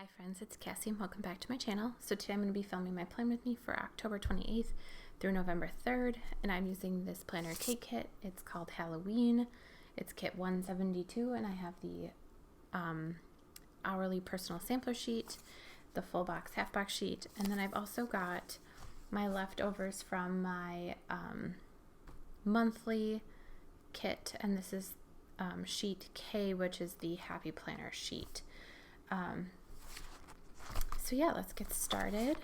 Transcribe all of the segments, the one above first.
Hi friends, it's Cassie and welcome back to my channel. So today I'm going to be filming my plan with me for October 28th through November 3rd, and I'm using this planner cake kit. It's called Halloween. It's kit 172, and I have the hourly personal sampler sheet, the full box, half box sheet, and then I've also got my leftovers from my monthly kit, and this is sheet K, which is the Happy Planner sheet. So yeah, let's get started.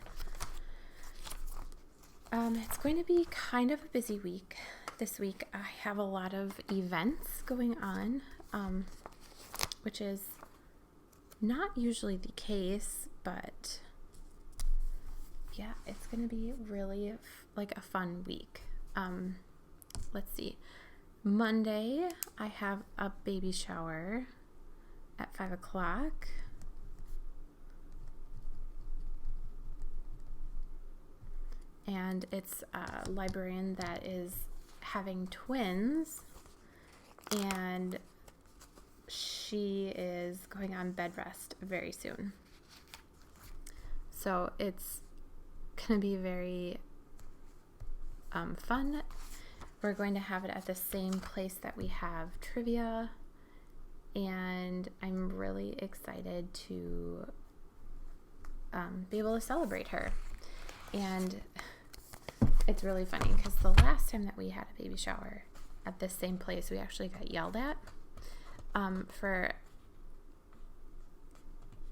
It's going to be kind of a busy week. This week I have a lot of events going on, which is not usually the case, but yeah, it's going to be really like a fun week. Let's see. Monday I have a baby shower at 5 o'clock. And it's a librarian that is having twins, and she is going on bed rest very soon. So it's gonna be very fun. We're going to have it at the same place that we have trivia, and I'm really excited to be able to celebrate her. And it's really funny because the last time that we had a baby shower at this same place, we actually got yelled at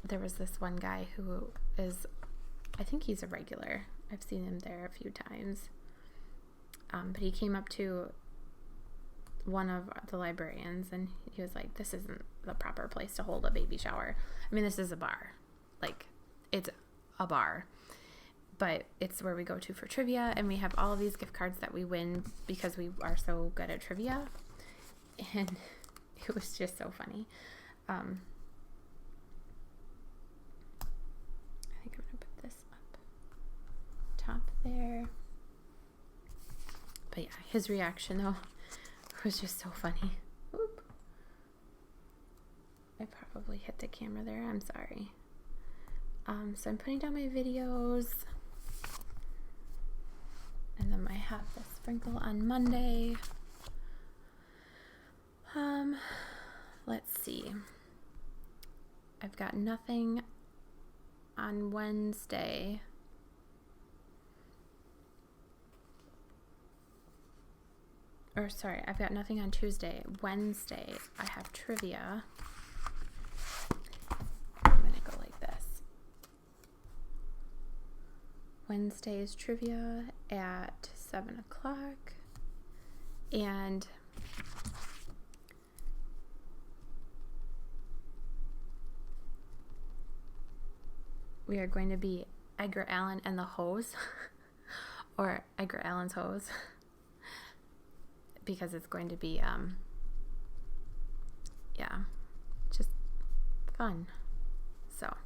there was this one guy who is, I think he's a regular. I've seen him there a few times. But he came up to one of the librarians and he was like, "This isn't the proper place to hold a baby shower. I mean, this is a bar. Like, it's a bar. But it's where we go to for trivia, and we have all of these gift cards that we win because we are so good at trivia." And it was just so funny. I think I'm going to put this up top there. But yeah, his reaction though was just so funny. Oop. I probably hit the camera there. I'm sorry. So I'm putting down my videos. And then I have the sprinkle on Monday. Let's see. I've got nothing on Wednesday. Or sorry, I've got nothing on Tuesday. Wednesday, I have trivia. I'm gonna go like this. Wednesday is trivia at 7 o'clock, and we are going to be Edgar Allan and the Hose, or Edgar Allan's Hose, because it's going to be, yeah, just fun. So,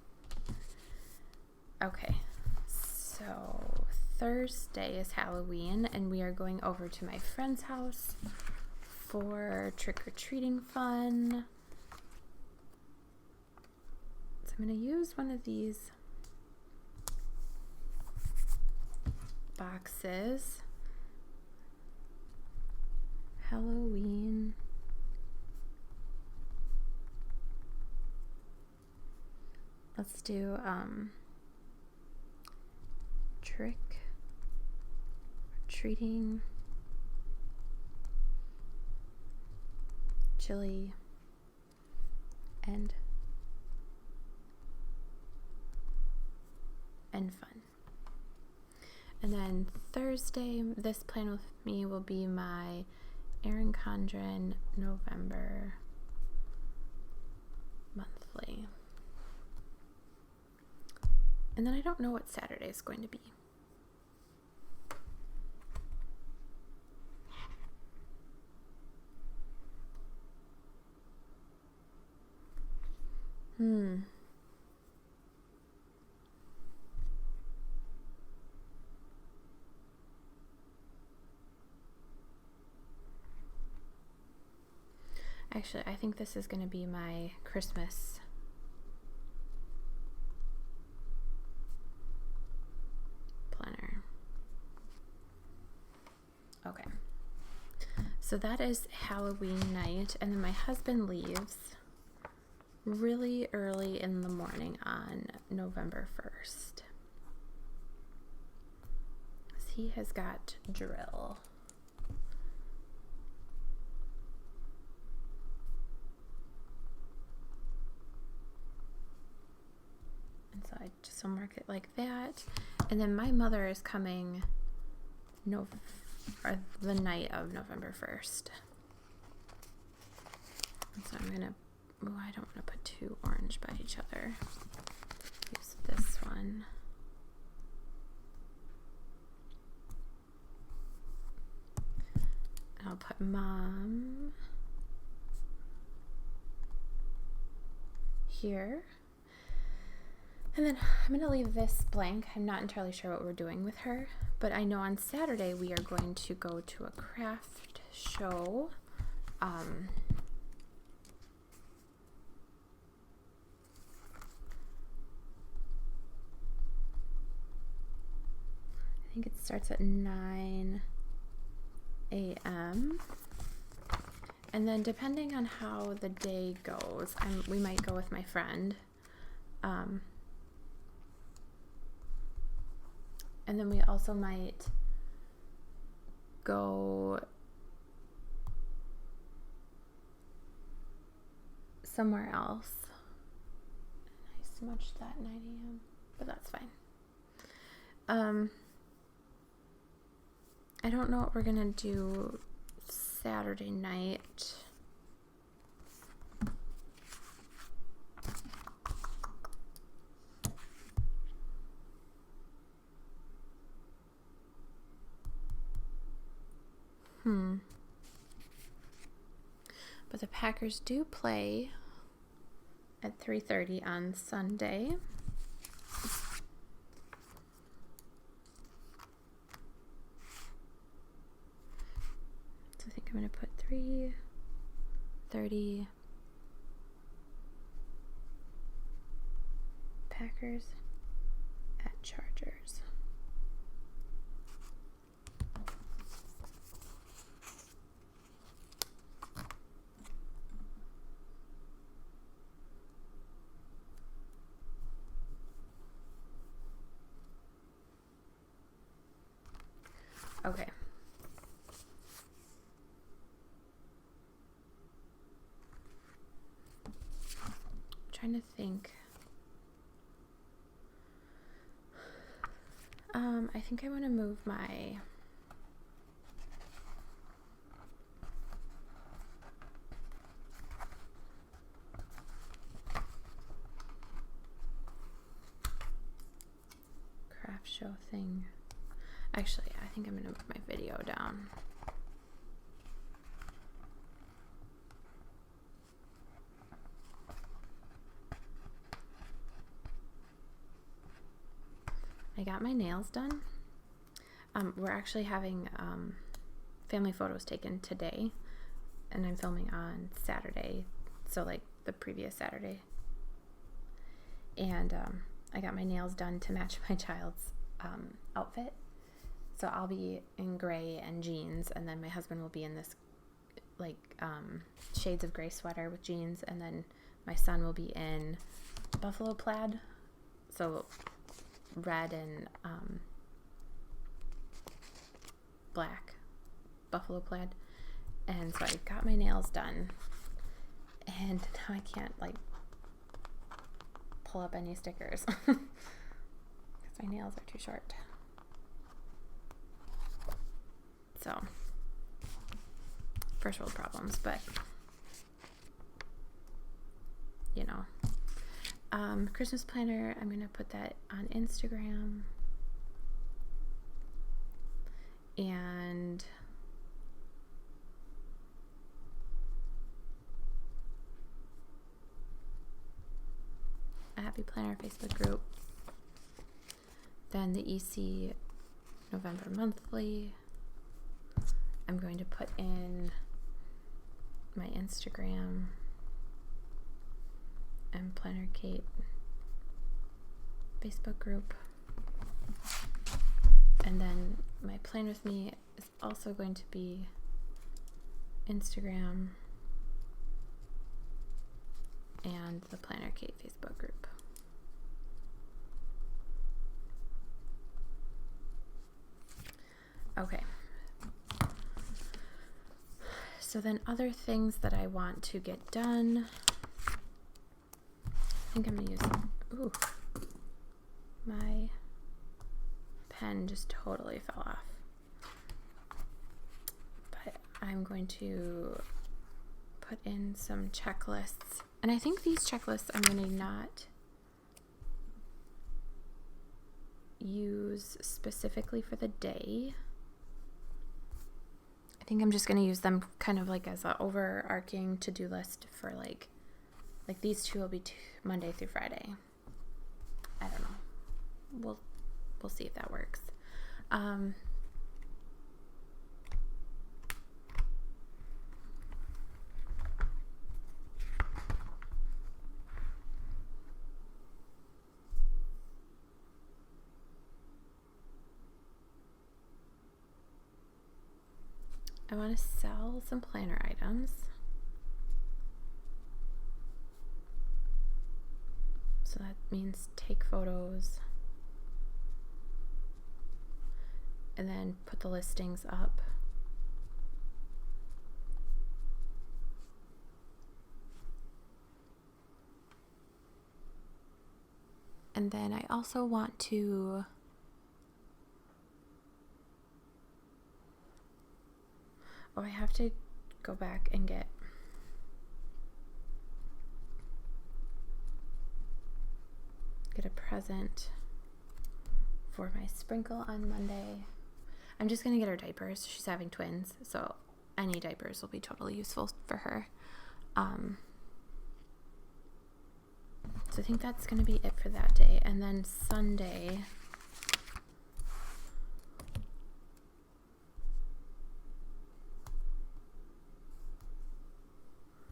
okay. So Thursday is Halloween, and we are going over to my friend's house for trick-or-treating fun. So I'm going to use one of these boxes. Halloween. Let's do trick treating, chili, and fun. And then Thursday, this plan with me will be my Erin Condren November monthly. And then I don't know what Saturday is going to be. Actually, I think this is going to be my Christmas So that is Halloween night, and then my husband leaves really early in the morning on November 1st. He has got drill. And so I just will mark it like that. And then my mother is coming the night of November 1st. And so I'm going to, I don't want to put two orange by each other. Use this one. And I'll put Mom here. And then I'm going to leave this blank. I'm not entirely sure what we're doing with her, but I know on Saturday we are going to go to a craft show. I think it starts at 9 a.m. And then depending on how the day goes, we might go with my friend. And then we also might go somewhere else. I smudged that 9 a.m., but that's fine. I don't know what we're gonna do Saturday night. But the Packers do play at 3:30 on Sunday. So I think I'm going to put 3:30 Packers at Chargers. Okay. I'm trying to think. I think I want to move my craft show thing. Actually, I think I'm going to move my video down. I got my nails done. We're actually having family photos taken today, and I'm filming on Saturday, so like the previous Saturday. And I got my nails done to match my child's outfit. So I'll be in gray and jeans, and then my husband will be in this like shades of gray sweater with jeans, and then my son will be in buffalo plaid, so red and black buffalo plaid. And so I got my nails done, and now I can't like pull up any stickers because my nails are too short. So, first world problems, but you know. Christmas planner, I'm gonna put that on Instagram. And a Happy Planner Facebook group. Then the EC November monthly. I'm going to put in my Instagram and Planner Kate Facebook group. And then my Plan With Me is also going to be Instagram, and the Planner Kate Facebook group. Okay. So then other things that I want to get done. I think I'm going to use, ooh, my pen just totally fell off. But I'm going to put in some checklists. And I think these checklists I'm going to not use specifically for the day. I think I'm just going to use them kind of like as an overarching to-do list for like these two will be Monday through Friday. I don't know. We'll see if that works. I want to sell some planner items. So that means take photos and then put the listings up. And then I also want to I have to go back and get a present for my Sprinkle on Monday. I'm just going to get her diapers. She's having twins, so any diapers will be totally useful for her. So I think that's going to be it for that day. And then Sunday,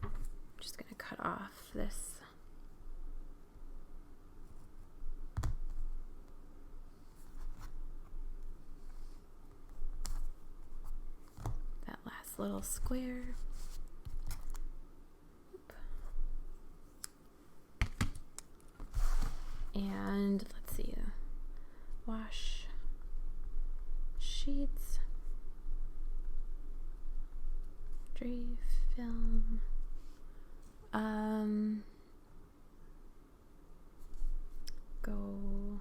I'm just going to cut off this. Little square. And let's see, wash sheets, tray film, go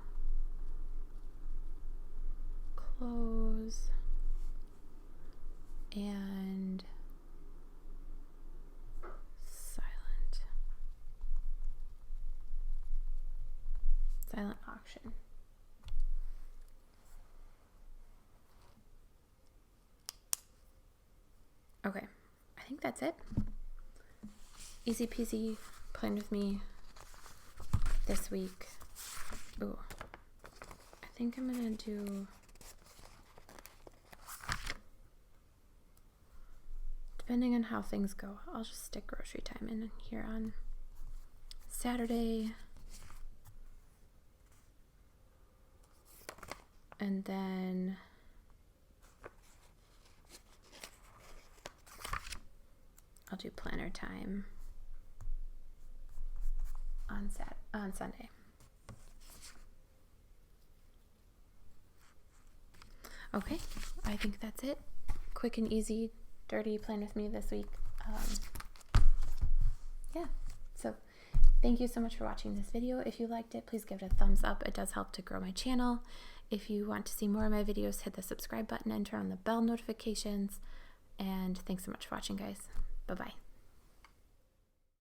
close. And silent auction. Okay, I think that's it. Easy peasy, plan with me this week. Ooh, I think I'm gonna do, depending on how things go, I'll just stick grocery time in here on Saturday. And then I'll do planner time on Sunday. Okay, I think that's it. Quick and easy, dirty plan with me this week. Yeah, so thank you so much for watching this video. If you liked it, please give it a thumbs up. It does help to grow my channel. If you want to see more of my videos, hit the subscribe button and turn on the bell notifications. And thanks so much for watching, guys. Bye-bye.